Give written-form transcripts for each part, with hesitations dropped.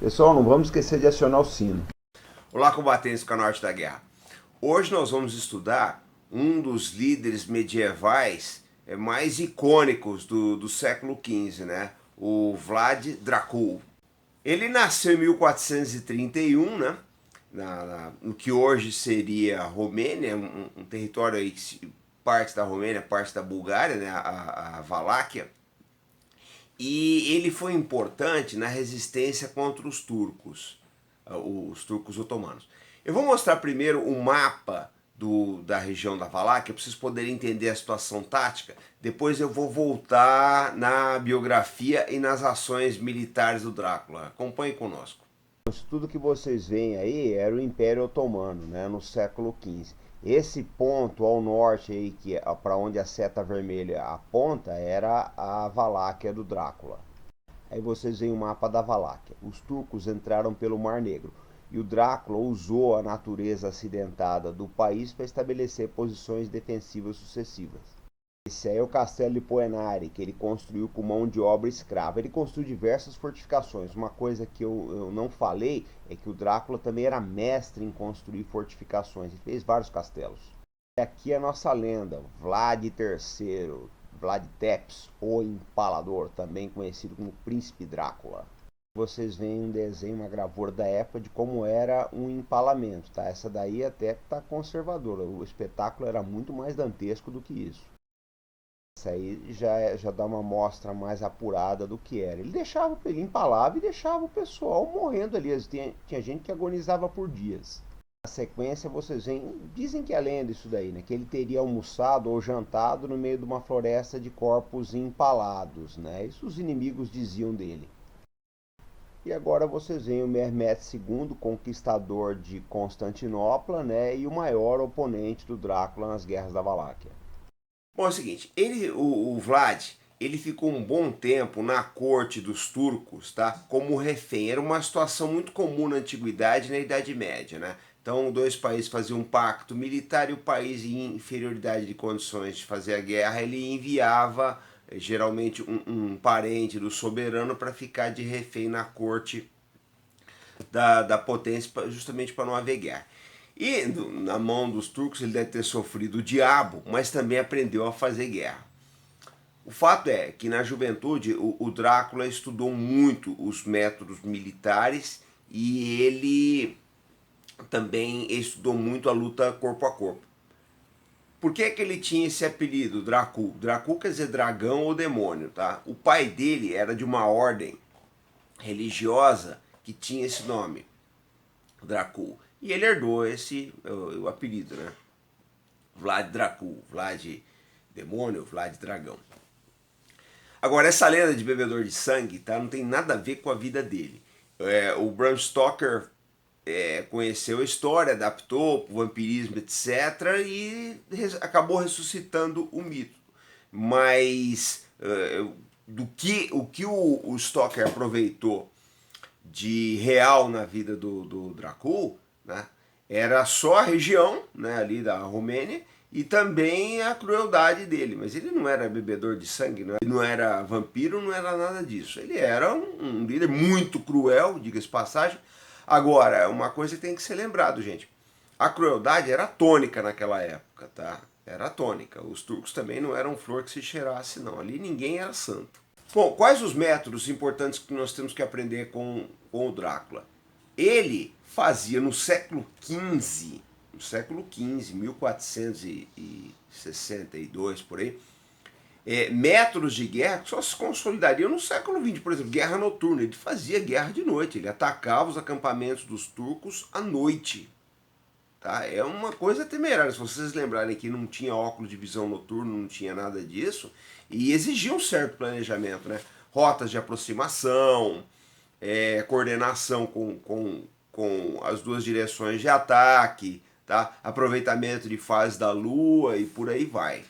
Pessoal, não vamos esquecer de acionar o sino. Olá, combatentes do Canal Arte da Guerra. Hoje nós vamos estudar um dos líderes medievais mais icônicos do século XV, né? O Vlad Dracul. Ele nasceu em 1431, né? No que hoje seria a Romênia, um território aí, parte da Romênia, parte da Bulgária, né? A Valáquia. E ele foi importante na resistência contra os turcos otomanos. Eu vou mostrar primeiro um mapa da região da Valáquia, para vocês poderem entender a situação tática. Depois eu vou voltar na biografia e nas ações militares do Drácula. Acompanhe conosco. Tudo que vocês veem aí era o Império Otomano, né, no século XV. Esse ponto ao norte aí, que é para onde a seta vermelha aponta, era a Valáquia do Drácula. Aí vocês veem o mapa da Valáquia. Os turcos entraram pelo Mar Negro e o Drácula usou a natureza acidentada do país para estabelecer posições defensivas sucessivas. Esse aí é o Castelo de Poenari, que ele construiu com mão de obra escrava. Ele construiu diversas fortificações. Uma coisa que eu não falei é que o Drácula também era mestre em construir fortificações. Ele fez vários castelos. E aqui é a nossa lenda, Vlad III, Vlad Tepes, o Empalador, também conhecido como Príncipe Drácula. Vocês veem um desenho, uma gravura da época de como era um empalamento, tá? Essa daí até está conservadora. O espetáculo era muito mais dantesco do que isso. Essa aí já dá uma amostra mais apurada do que era. Ele empalava e deixava o pessoal morrendo ali. Tinha gente que agonizava por dias. Na sequência vocês veem, dizem que é lenda isso daí, né? Que ele teria almoçado ou jantado no meio de uma floresta de corpos empalados, né? Isso os inimigos diziam dele. E agora vocês veem o Mehmed II, conquistador de Constantinopla, né? E o maior oponente do Drácula nas guerras da Valáquia. Bom, é o seguinte, o Vlad, ele ficou um bom tempo na corte dos turcos, tá? Como refém. Era uma situação muito comum na Antiguidade e na Idade Média, né? Então, dois países faziam um pacto militar e o país, em inferioridade de condições de fazer a guerra, ele enviava geralmente um parente do soberano para ficar de refém na corte da potência, justamente para não haver guerra. E na mão dos turcos ele deve ter sofrido o diabo, mas também aprendeu a fazer guerra. O fato é que na juventude o Drácula estudou muito os métodos militares e ele também estudou muito a luta corpo a corpo. Por que ele tinha esse apelido, Dracul? Dracul quer dizer dragão ou demônio, tá? O pai dele era de uma ordem religiosa que tinha esse nome, Dracul. E ele herdou o apelido, né? Vlad Dracul, Vlad demônio, Vlad dragão. Agora, essa lenda de bebedor de sangue, tá, não tem nada a ver com a vida dele. O Bram Stoker conheceu a história, adaptou para o vampirismo, etc. E acabou ressuscitando o mito. Mas o que o Stoker aproveitou de real na vida do Dracul, né, era só a região, né, ali da Romênia e também a crueldade dele. Mas ele não era bebedor de sangue, não era vampiro, não era nada disso. Ele era um líder muito cruel, diga-se passagem. Agora, uma coisa que tem que ser lembrado, gente. A crueldade era tônica naquela época, tá? Era tônica. Os turcos também não eram flor que se cheirasse, não. Ali ninguém era santo. Bom, quais os métodos importantes que nós temos que aprender com o Drácula? Ele fazia no século XV, 1462 por aí, métodos de guerra que só se consolidariam no século XX. Por exemplo, guerra noturna. Ele fazia guerra de noite, ele atacava os acampamentos dos turcos à noite. Tá? É uma coisa temerária. Se vocês lembrarem que não tinha óculos de visão noturno, não tinha nada disso, e exigia um certo planejamento, né? Rotas de aproximação, coordenação com as duas direções de ataque, tá? Aproveitamento de fase da lua e por aí vai.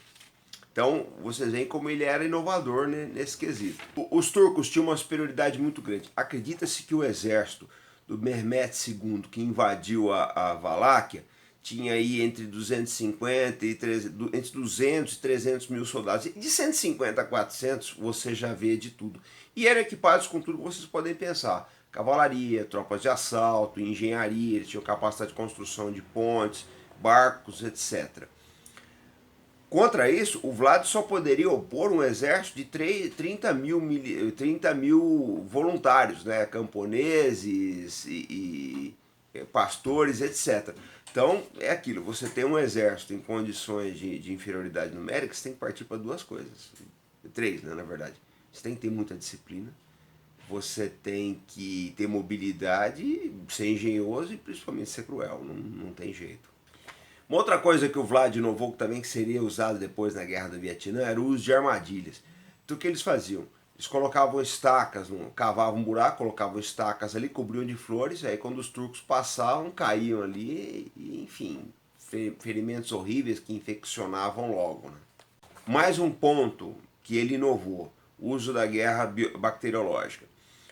Então, vocês veem como ele era inovador, né, nesse quesito. Os turcos tinham uma superioridade muito grande. Acredita-se que o exército do Mehmed II, que invadiu a Valáquia, tinha aí entre 250 e 300, entre 200 e 300 mil soldados. De 150 a 400 você já vê de tudo. E eram equipados com tudo que vocês podem pensar. cavalaria, tropas de assalto, engenharia, eles tinham capacidade de construção de pontes, barcos, etc. Contra isso, o Vlad só poderia opor um exército de 30 mil voluntários, né? Camponeses e pastores, etc. Então, é aquilo, você tem um exército em condições de inferioridade numérica, você tem que partir para duas coisas. Três, né, na verdade. Você tem que ter muita disciplina, você tem que ter mobilidade, ser engenhoso e principalmente ser cruel, não tem jeito. Uma outra coisa que o Vlad inovou também, que seria usado depois na Guerra do Vietnã, era o uso de armadilhas. Então o que eles faziam? Eles colocavam estacas, cavavam um buraco, colocavam estacas ali, cobriam de flores, aí quando os turcos passavam, caíam ali, e, enfim, ferimentos horríveis que infeccionavam logo. Né? Mais um ponto que ele inovou, o uso da guerra bacteriológica.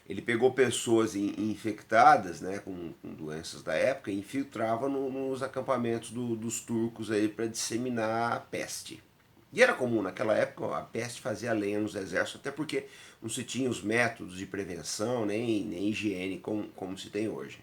Ele pegou pessoas infectadas, né, com doenças da época e infiltrava nos acampamentos dos turcos para disseminar a peste. E era comum naquela época, a peste fazia lenha nos exércitos, até porque não se tinha os métodos de prevenção nem higiene como se tem hoje.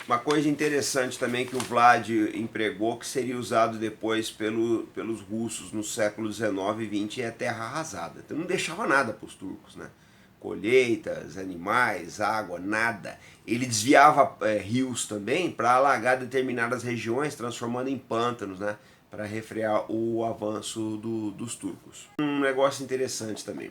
Uma coisa interessante também que o Vlad empregou, que seria usado depois pelos russos no século XIX e XX, é a terra arrasada. Então não deixava nada para os turcos, né? Colheitas, animais, água, nada. Ele desviava rios também para alagar determinadas regiões, transformando em pântanos, né? Para refrear o avanço dos turcos. Um negócio interessante também.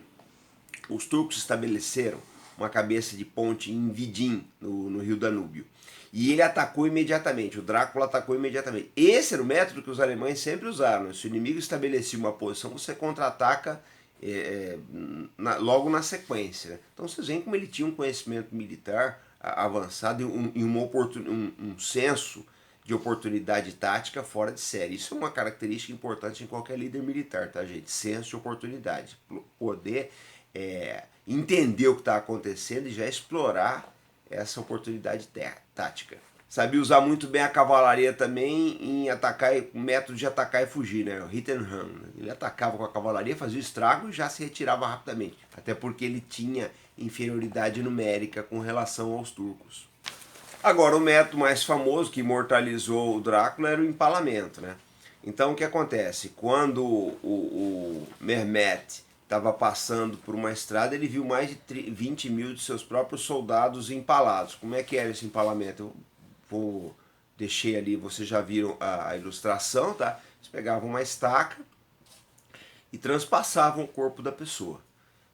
Os turcos estabeleceram uma cabeça de ponte em Vidin, no rio Danúbio. E ele atacou imediatamente, o Drácula atacou imediatamente. Esse era o método que os alemães sempre usaram. Se o inimigo estabelecia uma posição, você contra-ataca logo na sequência. Então vocês veem como ele tinha um conhecimento militar avançado e um senso de oportunidade tática fora de série. Isso é uma característica importante em qualquer líder militar, tá, gente? Senso de oportunidade. Poder entender o que está acontecendo e já explorar essa oportunidade tática. Sabia usar muito bem a cavalaria também em atacar, método de atacar e fugir, né? O hit and run. Ele atacava com a cavalaria, fazia o estrago e já se retirava rapidamente. Até porque ele tinha inferioridade numérica com relação aos turcos. Agora, o método mais famoso que imortalizou o Drácula era o empalamento, né? Então, o que acontece? Quando o Mehmet estava passando por uma estrada, ele viu mais de 20 mil de seus próprios soldados empalados. Como é que era esse empalamento? Deixei ali, vocês já viram a ilustração, tá? Eles pegavam uma estaca e transpassavam o corpo da pessoa,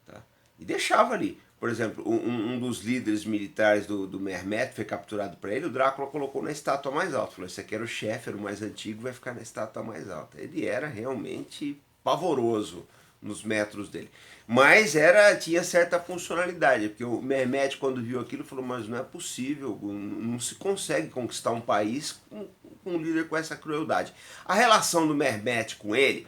tá? E deixava ali. Por exemplo, um dos líderes militares do Mehmet foi capturado para ele, o Drácula colocou na estátua mais alta. Falou, esse aqui era o chefe, era o mais antigo, vai ficar na estátua mais alta. Ele era realmente pavoroso nos métodos dele. Mas tinha certa funcionalidade, porque o Mehmet, quando viu aquilo, falou, mas não é possível, não se consegue conquistar um país com um líder com essa crueldade. A relação do Mehmet com ele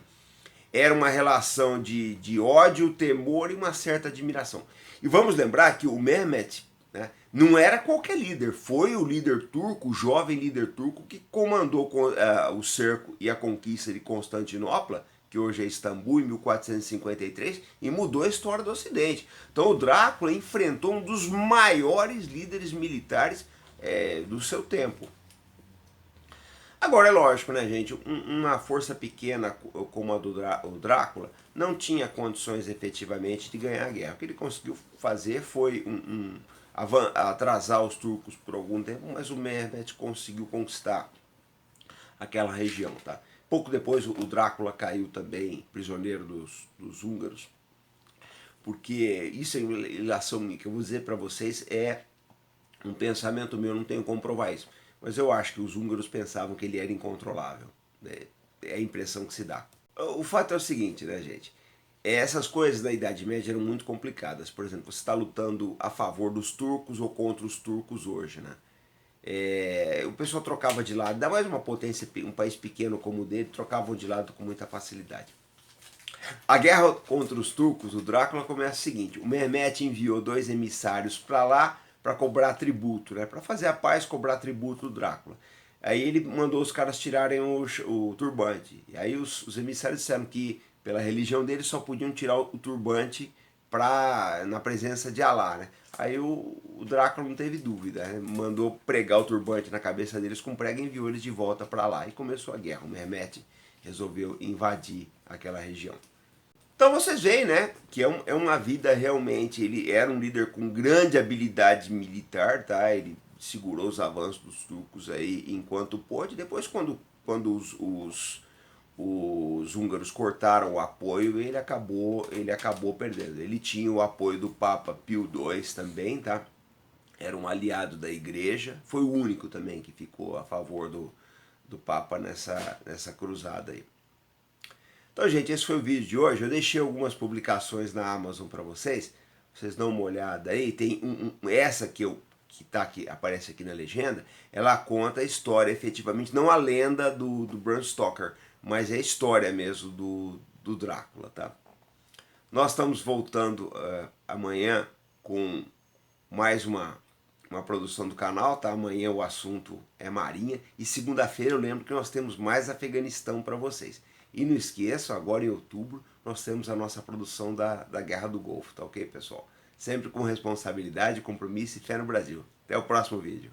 era uma relação de ódio, temor e uma certa admiração. E vamos lembrar que o Mehmet, né, não era qualquer líder, foi o líder turco, o jovem líder turco, que comandou o cerco e a conquista de Constantinopla, que hoje é Istambul, em 1453, e mudou a história do Ocidente. Então o Drácula enfrentou um dos maiores líderes militares do seu tempo. Agora é lógico, né, gente, uma força pequena como a do Drácula não tinha condições efetivamente de ganhar a guerra. O que ele conseguiu fazer foi atrasar os turcos por algum tempo, mas o Mehmet conseguiu conquistar aquela região, tá? Pouco depois o Drácula caiu também prisioneiro dos húngaros, porque isso é ilação que eu vou dizer para vocês é um pensamento meu, não tenho como provar isso, mas eu acho que os húngaros pensavam que ele era incontrolável, né? É a impressão que se dá. O fato é o seguinte, né, gente? Essas coisas da Idade Média eram muito complicadas. Por exemplo, você está lutando a favor dos turcos ou contra os turcos hoje, né? O pessoal trocava de lado, ainda mais uma potência, um país pequeno como o dele, trocavam de lado com muita facilidade. A guerra contra os turcos, o Drácula começa o seguinte, o Mehmet enviou 2 emissários para lá para cobrar tributo, né, para fazer a paz, cobrar tributo do Drácula. Aí ele mandou os caras tirarem o turbante, e aí os emissários disseram que pela religião deles só podiam tirar o turbante na presença de Alá, né? Aí o Drácula não teve dúvida, né? Mandou pregar o turbante na cabeça deles com prego e enviou eles de volta para lá. E começou a guerra. O Mehmet resolveu invadir aquela região. Então vocês veem, né, que é uma vida realmente, ele era um líder com grande habilidade militar, tá? Ele segurou os avanços dos turcos aí enquanto pôde. Depois, quando os húngaros cortaram o apoio, ele acabou perdendo. Ele tinha o apoio do Papa Pio II também, tá? Era um aliado da igreja, foi o único também que ficou a favor do Papa nessa cruzada aí. Então, gente, esse foi o vídeo de hoje. Eu deixei algumas publicações na Amazon para vocês. Vocês dão uma olhada aí. Tem essa que tá aqui, aparece aqui na legenda. Ela conta a história, efetivamente, não a lenda do Bram Stoker, mas é a história mesmo do Drácula, tá? Nós estamos voltando amanhã com mais uma produção do canal, tá? Amanhã o assunto é Marinha e segunda-feira eu lembro que nós temos mais Afeganistão para vocês. E não esqueçam, agora em outubro nós temos a nossa produção da Guerra do Golfo, tá ok, pessoal? Sempre com responsabilidade, compromisso e fé no Brasil. Até o próximo vídeo.